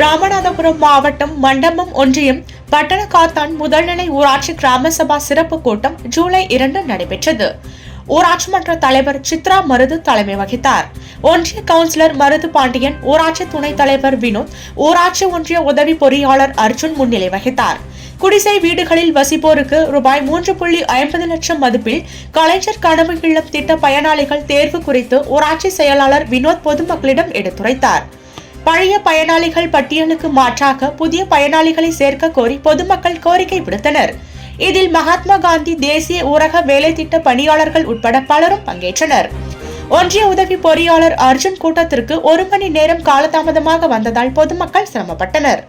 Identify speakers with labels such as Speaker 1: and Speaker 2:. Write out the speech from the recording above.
Speaker 1: ராமநாதபுரம் மாவட்டம் மண்டபம் ஒன்றியம் பட்டணக்காத்தான் முதல்நிலை ஊராட்சி கிராம சபா சிறப்பு கூட்டம் ஜூலை 2 நடைபெற்றது. ஊராட்சி மன்ற தலைவர் சித்ரா மருது தலைமை வகித்தார். ஒன்றிய கவுன்சிலர் மருது பாண்டியன், ஊராட்சி துணைத் தலைவர் வினோத், ஊராட்சி ஒன்றிய உதவி பொறியாளர் அர்ஜுன் முன்னிலை வகித்தார். குடிசை வீடுகளில் வசிப்போருக்கு ரூபாய் 3.50 லட்சம் மதிப்பில் கலைஞர் கனவு இல்லம் திட்ட பயனாளிகள் தேர்வு குறித்து ஊராட்சி செயலாளர் வினோத் பொதுமக்களிடம் எடுத்துரைத்தார். பழைய பயனாளிகள் பட்டியலுக்கு மாற்றாக புதிய பயனாளிகளை சேர்க்க கோரி பொதுமக்கள் கோரிக்கை விடுத்தனர். இதில் மகாத்மா காந்தி தேசிய ஊரக வேலை திட்ட பணியாளர்கள் உட்பட பலரும் பங்கேற்றனர். ஒன்றிய உதவி பொறியாளர் அர்ஜுன் கூட்டத்திற்கு 1 மணி நேரம் காலதாமதமாக வந்ததால் பொதுமக்கள் சிரமப்பட்டனர்.